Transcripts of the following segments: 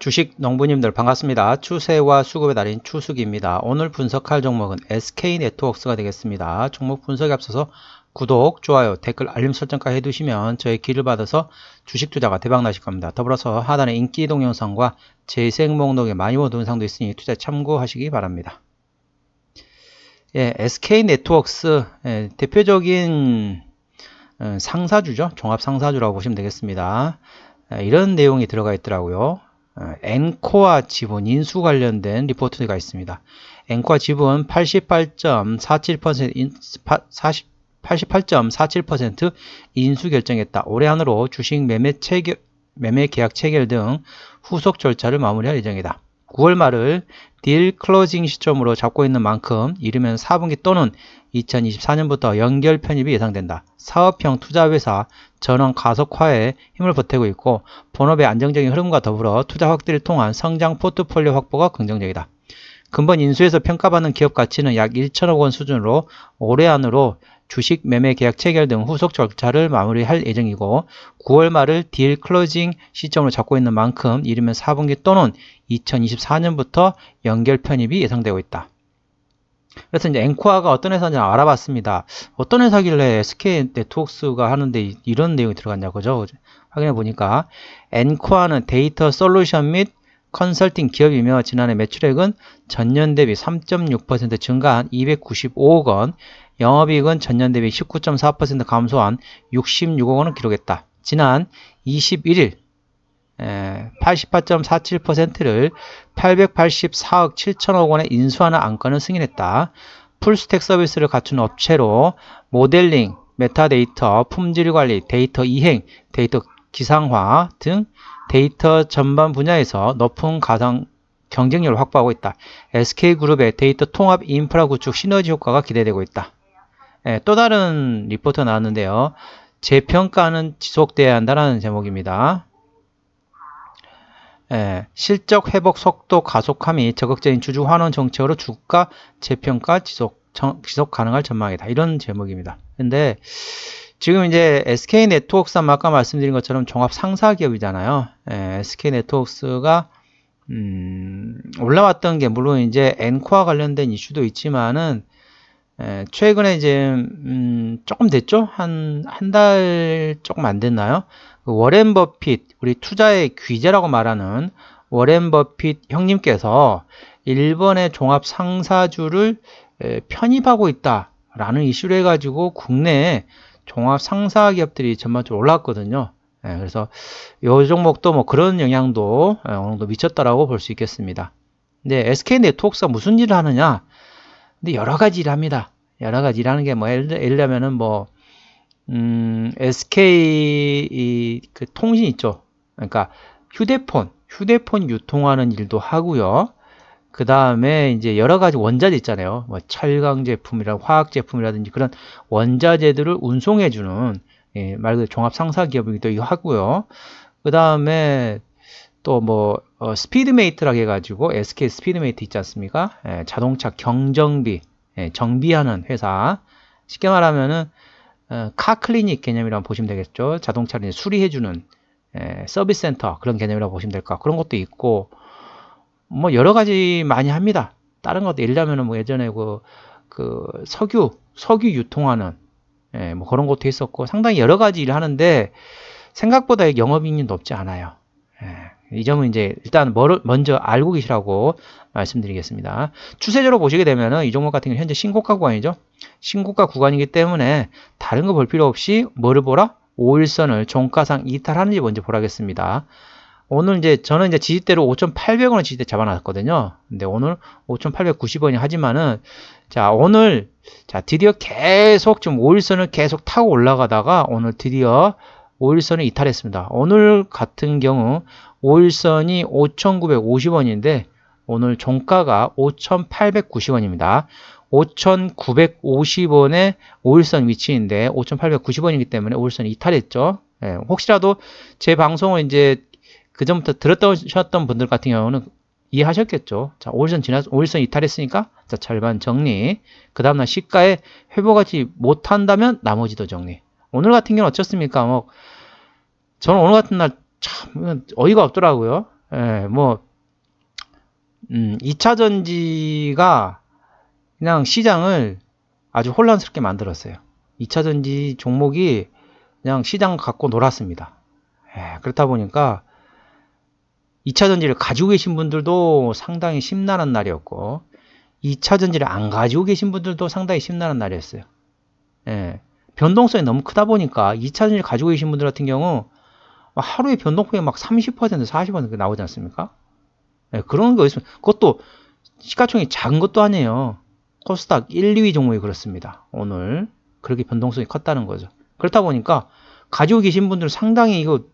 주식 농부님들 반갑습니다. 추세와 수급의 달인 추수기입니다. 오늘 분석할 종목은 SK네트워크스가 되겠습니다. 종목 분석에 앞서서 구독, 좋아요, 댓글, 알림 설정까지 해두시면 저의 길을 받아서 주식 투자가 대박 나실 겁니다. 더불어서 하단에 인기 동영상과 재생 목록에 많이 본 동영상도 있으니 투자에 참고하시기 바랍니다. SK네트워크스 대표적인 상사주죠. 종합상사주라고 보시면 되겠습니다. 이런 내용이 들어가 있더라고요. 엔코아 지분 인수 관련된 리포트가 있습니다. 엔코아 지분 88.47% 인수 결정했다. 올해 안으로 주식 매매 계약 체결 등 후속 절차를 마무리할 예정이다. 9월 말을 딜 클로징 시점으로 잡고 있는 만큼 이르면 4분기 또는 2024년부터 연결 편입이 예상된다. 사업형 투자회사 전환 가속화에 힘을 보태고 있고 본업의 안정적인 흐름과 더불어 투자 확대를 통한 성장 포트폴리오 확보가 긍정적이다. 근본 인수에서 평가받는 기업 가치는 약 1천억 원 수준으로 올해 안으로 주식 매매 계약 체결 등 후속 절차를 마무리할 예정이고 9월 말을 딜 클로징 시점으로 잡고 있는 만큼 이르면 4분기 또는 2024년부터 연결 편입이 예상되고 있다. 그래서 이제 엔코아가 어떤 회사인지 알아봤습니다. 어떤 회사길래 SK네트워크스가 하는데 이런 내용이 들어갔냐고 그죠? 확인해 보니까 엔코아는 데이터 솔루션 및 컨설팅 기업이며 지난해 매출액은 전년 대비 3.6% 증가한 295억 원, 영업이익은 전년 대비 19.4% 감소한 66억 원을 기록했다. 지난 21일 88.47%를 884억 7천억 원에 인수하는 안건을 승인했다. 풀스택 서비스를 갖춘 업체로 모델링, 메타데이터, 품질관리, 데이터 이행, 데이터 기상화 등 데이터 전반 분야에서 높은 경쟁력을 확보하고 있다. SK그룹의 데이터 통합 인프라 구축 시너지 효과가 기대되고 있다. 또 다른 리포트 나왔는데요. 재평가는 지속돼야 한다는 제목입니다. 실적 회복 속도 가속함이 적극적인 주주 환원 정책으로 주가 재평가 지속 가능할 전망이다. 이런 제목입니다. 근데 지금 이제 SK네트워크스 아까 말씀드린 것처럼 종합 상사 기업이잖아요. SK네트워크스가 올라왔던 게 물론 이제 엔코아 관련된 이슈도 있지만은 최근에 이제 조금 됐죠? 한 달 조금 안 됐나요? 워렌 버핏, 우리 투자의 귀재라고 말하는 워렌 버핏 형님께서 일본의 종합 상사주를 편입하고 있다라는 이슈를 해가지고 국내에 종합 상사 기업들이 전반적으로 올랐거든요. 그래서 이 종목도 뭐 그런 영향도 어느 정도 미쳤다라고 볼 수 있겠습니다. 근데 SK네트워크스가 무슨 일을 하느냐? 근데 여러 가지 일을 합니다. 여러 가지 일하는 게 뭐 예를 들면은 뭐 SK 그 통신 있죠. 그러니까 휴대폰 유통하는 일도 하고요. 그 다음에 이제 여러 가지 원자재 있잖아요. 뭐 철강 제품이라 화학 제품이라든지 그런 원자재들을 운송해주는 말 그대로 종합 상사 기업이기도 하고요. 그 다음에 또 뭐 스피드메이트라고 해가지고 SK 스피드메이트 있지 않습니까? 자동차 경정비 정비하는 회사. 쉽게 말하면은 카클리닉 개념이라고 보시면 되겠죠. 자동차를 수리해주는 서비스 센터 그런 개념이라고 보시면 될 것 같고 그런 것도 있고 뭐 여러 가지 많이 합니다. 다른 것도 예를 들면은 뭐 예전에 그 석유 유통하는 뭐 그런 것도 있었고 상당히 여러 가지 일을 하는데 생각보다 영업이익이 높지 않아요. 이 점은 이제 일단 먼저 알고 계시라고 말씀드리겠습니다. 추세적으로 보시게 되면은 이 종목 같은 경우는 현재 신고가 구간이죠. 신고가 구간이기 때문에 다른 거 볼 필요 없이 뭐를 보라? 5일선을 종가상 이탈하는지 먼저 보라겠습니다. 오늘 이제 저는 이제 지지대로 5,800원을 지지대 잡아놨거든요. 근데 오늘 5,890원이 하지만은 자 오늘 자 드디어 계속 지금 5일선을 계속 타고 올라가다가 오늘 드디어 5일선을 이탈했습니다. 오늘 같은 경우 5일선이 5,950원인데 오늘 종가가 5,890원입니다. 5,950원의 5일선 위치인데 5,890원이기 때문에 5일선 이탈했죠. 혹시라도 제 방송을 이제 그 전부터 들었던 분들 같은 경우는 이해하셨겠죠. 자, 5일선 이탈했으니까 자, 절반 정리. 그 다음날 시가에 회복하지 못한다면 나머지도 정리. 오늘 같은 경우는 어떻습니까? 뭐 저는 오늘 같은 날 참 어이가 없더라고요. 예, 뭐 2차 전지가 그냥 시장을 아주 혼란스럽게 만들었어요. 2차 전지 종목이 그냥 시장 갖고 놀았습니다. 예, 그렇다 보니까 2차 전지를 가지고 계신 분들도 상당히 심란한 날이었고 2차 전지를 안 가지고 계신 분들도 상당히 심란한 날이었어요. 예, 변동성이 너무 크다 보니까 2차 전지를 가지고 계신 분들 같은 경우 하루에 변동폭이 막 30%, 40% 나오지 않습니까? 예, 그런 거 있으면 그것도 시가총액이 작은 것도 아니에요. 코스닥 1, 2위 종목이 그렇습니다. 오늘 그렇게 변동성이 컸다는 거죠. 그렇다 보니까 가지고 계신 분들은 상당히 이거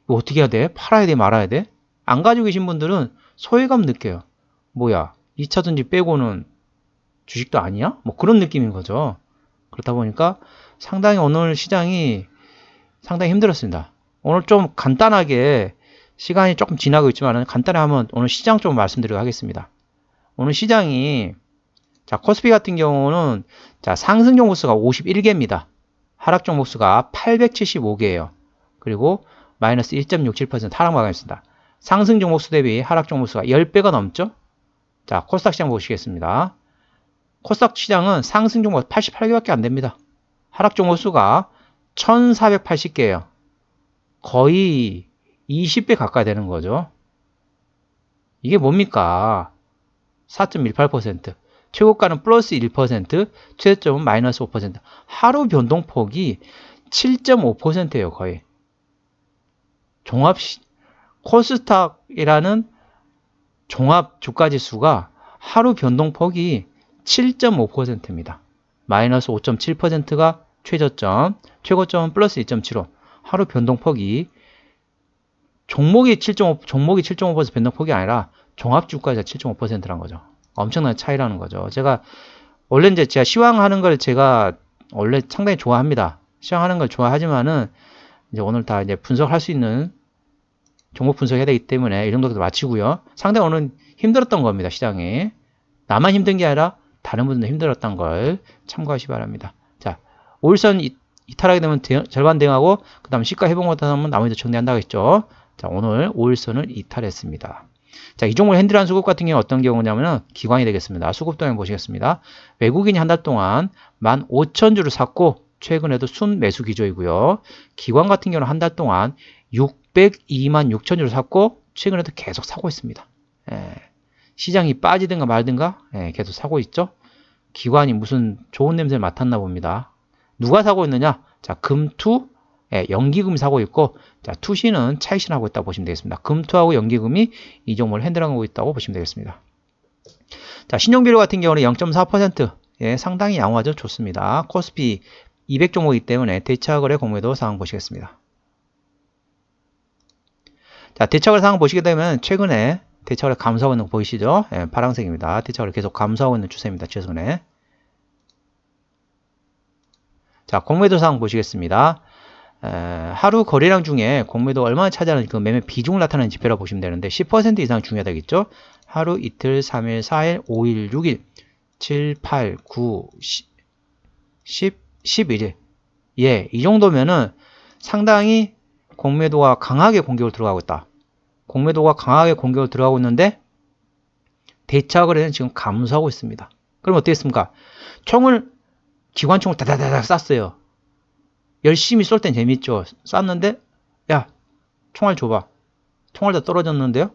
어떻게 해야 돼? 팔아야 돼? 말아야 돼? 안 가지고 계신 분들은 소외감 느껴요. 뭐야? 2차 전지 빼고는 주식도 아니야? 뭐 그런 느낌인 거죠. 그렇다 보니까 상당히 오늘 시장이 상당히 힘들었습니다. 오늘 좀 간단하게 시간이 조금 지나고 있지만 간단히 한번 오늘 시장 좀 말씀드리도록 하겠습니다. 오늘 시장이 자 코스피 같은 경우는 자 상승 종목 수가 51개입니다. 하락 종목 수가 875개예요. 그리고 마이너스 1.67% 하락 마감했습니다. 상승 종목 수 대비 하락 종목 수가 10배가 넘죠. 자 코스닥 시장 보시겠습니다. 코스닥 시장은 상승 종목 88개밖에 안 됩니다. 하락 종목 수가 1480개예요. 거의 20배 가까이 되는 거죠. 이게 뭡니까? 4.18%. 최고가는 플러스 1%, 최저점은 마이너스 5%. 하루 변동폭이 7.5%예요, 거의. 코스닥이라는 종합 주가지수가 하루 변동폭이 7.5%입니다. 마이너스 5.7%가 최저점, 최고점은 플러스 2.75. 하루 변동폭이 종목이 7.5% 변동폭이 아니라 종합주가가 7.5%라는 거죠. 엄청난 차이라는 거죠. 제가 원래 이제 제가 시황하는 걸 제가 원래 상당히 좋아합니다. 시황하는 걸 좋아하지만은 이제 오늘 다 이제 분석할 수 있는 종목 분석해야 되기 때문에 이 정도도 마치고요. 상당히 오늘 힘들었던 겁니다. 시장이. 나만 힘든 게 아니라 다른 분들도 힘들었던 걸 참고하시기 바랍니다. 자, 5일선 이탈하게 되면 절반 대응하고 그 다음 시가 회복 못하면 나머지도 정리한다고 했죠. 자, 오늘 5일선을 이탈했습니다. 자, 이 종목 핸들한 수급 같은 경우는 어떤 경우냐면은 기관이 되겠습니다. 수급 동향 보시겠습니다. 외국인이 한 달 동안 15,000주를 샀고 최근에도 순 매수 기조이고요. 기관 같은 경우는 한 달 동안 602만 6천주를 샀고 최근에도 계속 사고 있습니다. 시장이 빠지든가 말든가 계속 사고 있죠. 기관이 무슨 좋은 냄새를 맡았나 봅니다. 누가 사고 있느냐? 자, 금투 연기금이 사고 있고, 자, 투시는 차익실하고 있다고 보시면 되겠습니다. 금투하고 연기금이 이 종목을 핸들하고 있다고 보시면 되겠습니다. 자, 신용비율 같은 경우는 0.4%, 상당히 양호하죠. 좋습니다. 코스피 200 종목이기 때문에 대차거래 공매도 상황 보시겠습니다. 자, 대차거래 상황 보시게 되면 최근에 대차거래 감소하고 있는 거 보이시죠? 파란색입니다. 대차거래 계속 감소하고 있는 추세입니다. 최근에. 자, 공매도 상황 보시겠습니다. 하루 거래량 중에 공매도 얼마나 차지하는지 그 매매 비중을 나타내는 지표라고 보시면 되는데 10% 이상 중요하다겠죠? 하루, 이틀, 3일, 4일, 5일, 6일, 7, 8, 9, 10, 11일. 이 정도면은 상당히 공매도가 강하게 공격을 들어가고 있다. 공매도가 강하게 공격을 들어가고 있는데 대차 거래는 지금 감소하고 있습니다. 그럼 어떻게 했습니까? 기관총을 다다다닥 쐈어요. 열심히 쏠 땐 재밌죠. 쐈는데 야 총알 줘봐. 총알 다 떨어졌는데요.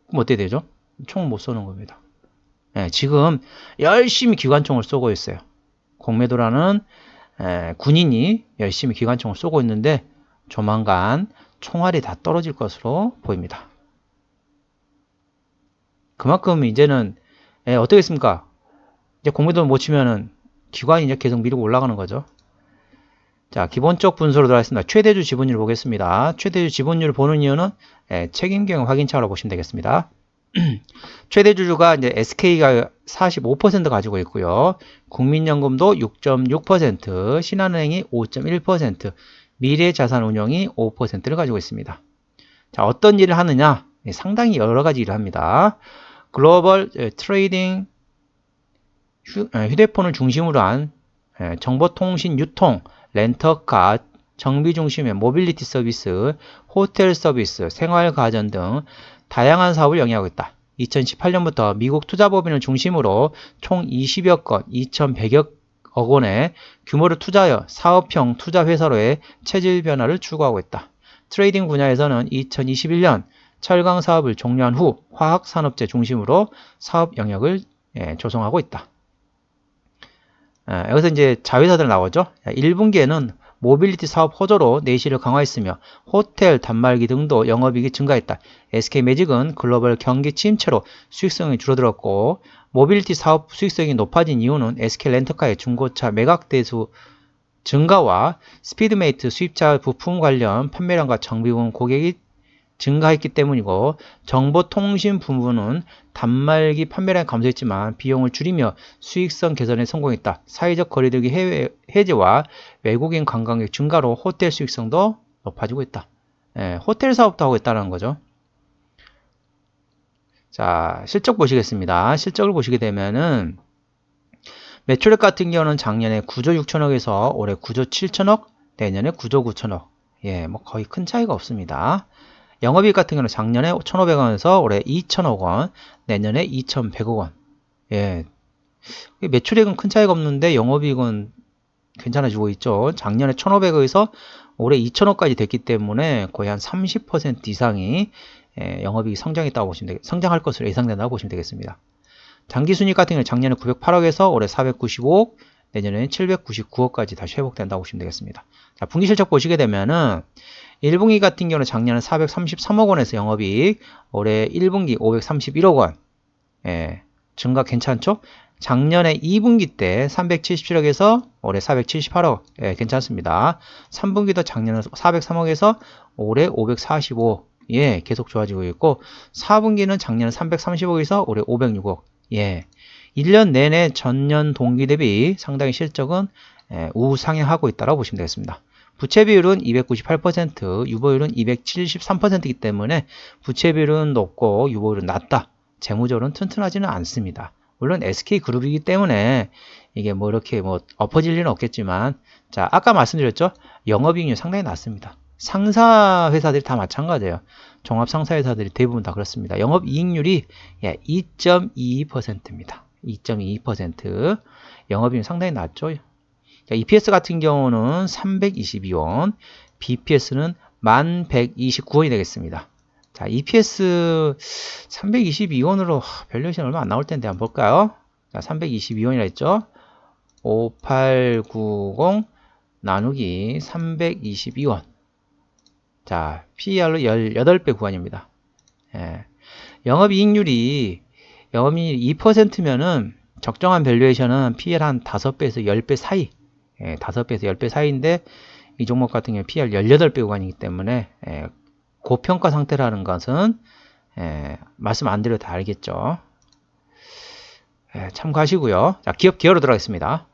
그럼 어떻게 되죠? 총을 못 쏘는 겁니다. 지금 열심히 기관총을 쏘고 있어요. 공매도라는 군인이 열심히 기관총을 쏘고 있는데 조만간 총알이 다 떨어질 것으로 보입니다. 그만큼 이제는 어떻게 했습니까? 이제 공매도 못 치면은 기관이 이제 계속 밀고 올라가는 거죠. 자, 기본적 분수로 들어가겠습니다. 최대주 지분율 보겠습니다. 최대주 지분율을 보는 이유는 책임경 확인차로 보시면 되겠습니다. 최대주주가 이제 SK가 45% 가지고 있고요. 국민연금도 6.6%, 신한은행이 5.1%, 미래자산운용이 5%를 가지고 있습니다. 자, 어떤 일을 하느냐? 상당히 여러 가지 일을 합니다. 글로벌 트레이딩 휴대폰을 중심으로 한 정보통신 유통, 렌터카, 정비 중심의 모빌리티 서비스, 호텔 서비스, 생활가전 등 다양한 사업을 영위하고 있다. 2018년부터 미국 투자법인을 중심으로 총 20여 건, 2,100여 억 원의 규모를 투자하여 사업형 투자 회사로의 체질 변화를 추구하고 있다. 트레이딩 분야에서는 2021년 철강 사업을 종료한 후 화학산업재 중심으로 사업 영역을 조성하고 있다. 여기서 이제 자회사들 나오죠. 1분기에는 모빌리티 사업 호조로 내실을 강화했으며 호텔, 단말기 등도 영업이익이 증가했다. SK매직은 글로벌 경기 침체로 수익성이 줄어들었고 모빌리티 사업 수익성이 높아진 이유는 SK렌터카의 중고차 매각 대수 증가와 스피드메이트 수입차 부품 관련 판매량과 정비부문 고객이 증가했기 때문이고 정보통신 부문은 단말기 판매량이 감소했지만 비용을 줄이며 수익성 개선에 성공했다. 사회적 거리두기 해제와 외국인 관광객 증가로 호텔 수익성도 높아지고 있다. 호텔 사업도 하고 있다는 거죠. 자, 실적 보시겠습니다. 실적을 보시게 되면은 매출액 같은 경우는 작년에 9조 6천억에서 올해 9조 7천억, 내년에 9조 9천억. 뭐 거의 큰 차이가 없습니다. 영업이익 같은 경우는 작년에 1,500원에서 올해 2,000억 원, 내년에 2,100억 원. 매출액은 큰 차이가 없는데 영업이익은 괜찮아지고 있죠. 작년에 1,500억에서 올해 2,000억까지 됐기 때문에 거의 한 30% 이상이 영업이익이 성장할 것으로 예상된다고 보시면 되겠습니다. 당기순이익 같은 경우는 작년에 908억에서 올해 495억, 내년에는 799억까지 다시 회복된다고 보시면 되겠습니다. 자, 분기 실적 보시게 되면은 1분기 같은 경우는 작년에 433억 원에서 영업이익, 올해 1분기 531억 원. 증가 괜찮죠? 작년에 2분기 때 377억에서 올해 478억. 괜찮습니다. 3분기도 작년에 403억에서 올해 545억. 계속 좋아지고 있고 4분기는 작년에 330억에서 올해 506억. 1년 내내 전년 동기 대비 상당히 실적은 우상향하고 있다고 보시면 되겠습니다. 부채 비율은 298%, 유보율은 273%이기 때문에 부채 비율은 높고 유보율은 낮다. 재무적으로는 튼튼하지는 않습니다. 물론 SK그룹이기 때문에 이게 뭐 이렇게 뭐 엎어질 일은 없겠지만, 자, 아까 말씀드렸죠? 영업이익률 상당히 낮습니다. 상사 회사들이 다 마찬가지예요. 종합 상사 회사들이 대부분 다 그렇습니다. 영업이익률이 2.22%입니다. 2.22%. 영업이익률 상당히 낮죠. 자, EPS 같은 경우는 322원, BPS는 1129원이 되겠습니다. 자, EPS 322원으로 밸류에이션 얼마 안 나올 텐데 한번 볼까요? 자, 322원이라 했죠? 5890 나누기 322원. 자, PER로 18배 구간입니다. 영업이익률이 2%면은 적정한 밸류에이션은 PER 한 5배에서 10배 사이. 5배에서 10배 사이인데 이 종목 같은 경우 PER 18배 구간이기 때문에 고평가 상태라는 것은 말씀 안 드려도 다 알겠죠. 참고하시고요. 자, 기업 기어로 들어가겠습니다.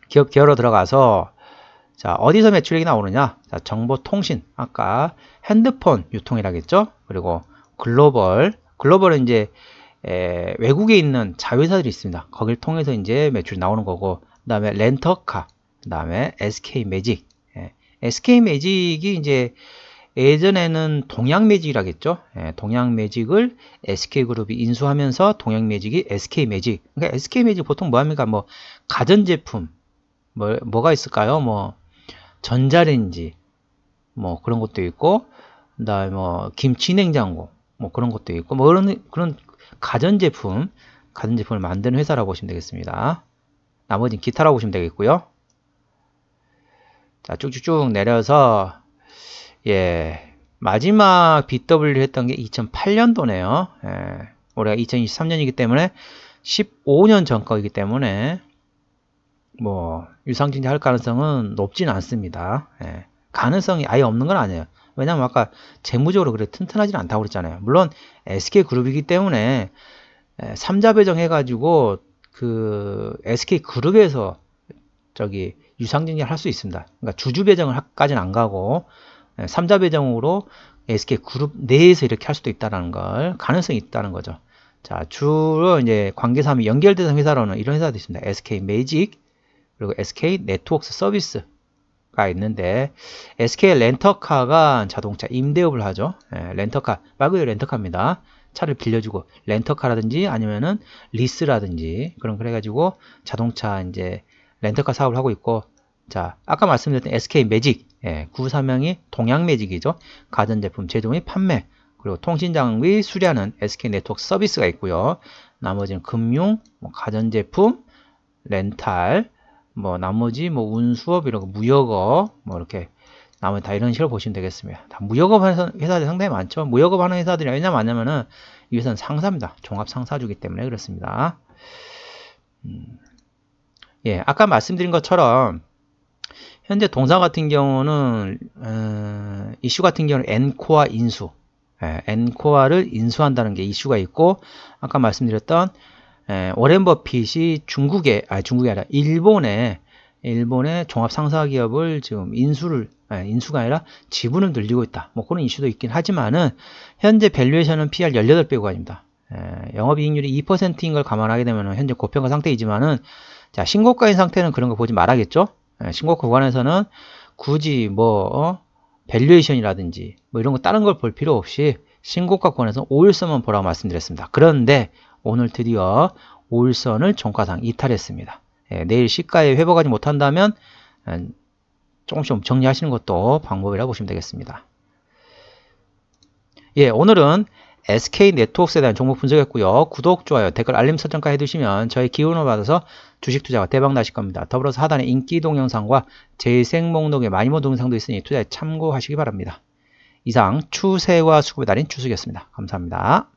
기업 기어로 들어가서 자, 어디서 매출액이 나오느냐? 자, 정보통신, 아까 핸드폰 유통이라겠죠? 그리고 글로벌은 이제 외국에 있는 자회사들이 있습니다. 거길 통해서 이제 매출이 나오는 거고, 그 다음에 렌터카, 그 다음에 SK매직. SK매직이 이제 예전에는 동양매직이라겠죠? 동양매직을 SK그룹이 인수하면서 동양매직이 SK매직. 그러니까 SK매직 보통 뭐 합니까? 뭐 가전제품, 뭐가 있을까요? 뭐 전자레인지, 뭐 그런 것도 있고, 그 다음에 뭐 김치냉장고, 뭐 그런 것도 있고, 뭐 그런 가전제품을 만드는 회사라고 보시면 되겠습니다. 나머지는 기타라고 보시면 되겠고요. 자, 쭉쭉쭉 내려서 마지막 BW 했던 게 2008년도네요. 올해가 2023년이기 때문에 15년 전 거이기 때문에 뭐 유상증자 할 가능성은 높지는 않습니다. 가능성이 아예 없는 건 아니에요. 왜냐면 아까 재무적으로 그래 튼튼하지는 않다고 그랬잖아요. 물론 SK그룹이기 때문에 3자 배정 해가지고 그 SK그룹에서 저기 유상증자를 할 수 있습니다. 그러니까 주주 배정을까지는 안 가고 3자 배정으로 SK그룹 내에서 이렇게 할 수도 있다는 걸 가능성이 있다는 거죠. 자, 주로 이제 관계사항이 연결되는 회사로는 이런 회사도 있습니다. SK매직, 그리고 SK네트워크 서비스, 렌터카가 있는데 SK 렌터카가 자동차 임대업을 하죠. 렌터카 말 그대로 렌터카입니다. 차를 빌려주고 렌터카라든지 아니면은 리스라든지 그래가지고 자동차 이제 렌터카 사업을 하고 있고, 자 아까 말씀드렸던 SK 매직, 구사명이 동양 매직이죠. 가전제품 제조 및 판매, 그리고 통신장비 수리하는 SK 네트워크 서비스가 있고요. 나머지는 금융, 가전제품, 렌탈, 나머지 운수업, 이런 거, 무역업, 이렇게 나머지 다 이런 식으로 보시면 되겠습니다. 다 무역업 하는 회사들이 상당히 많죠. 무역업 하는 회사들이 왜냐 많냐면은 이 회사는 상사입니다. 종합 상사주기 때문에 그렇습니다. 예, 아까 말씀드린 것처럼 현재 동사 같은 경우는 이슈 같은 경우는 엔코아 인수, 엔코아를 인수한다는 게 이슈가 있고, 아까 말씀드렸던 워렌 버핏이 중국이 아니라 일본의 종합상사기업을 지금 인수가 아니라 지분을 늘리고 있다. 그런 이슈도 있긴 하지만은 현재 밸류에이션은 PR 18배 구간입니다. 영업이익률이 2%인 걸 감안하게 되면 현재 고평가 상태이지만은, 자 신고가인 상태는 그런 거 보지 말아야겠죠. 신고가 구간에서는 굳이 밸류에이션이라든지 이런 거 다른 걸 볼 필요 없이 신고가 구간에서 5일선만 보라고 말씀드렸습니다. 그런데 오늘 드디어 5일선을 종가상 이탈했습니다. 내일 시가에 회복하지 못한다면 조금씩 정리하시는 것도 방법이라고 보시면 되겠습니다. 예, 오늘은 SK 네트워크스에 대한 종목 분석했고요. 구독, 좋아요, 댓글, 알림 설정까지 해두시면 저희 기운을 받아서 주식 투자가 대박 나실 겁니다. 더불어서 하단에 인기 동영상과 재생 목록에 많이 본 동영상도 있으니 투자에 참고하시기 바랍니다. 이상 추세와 수급의 달인 추석이었습니다. 감사합니다.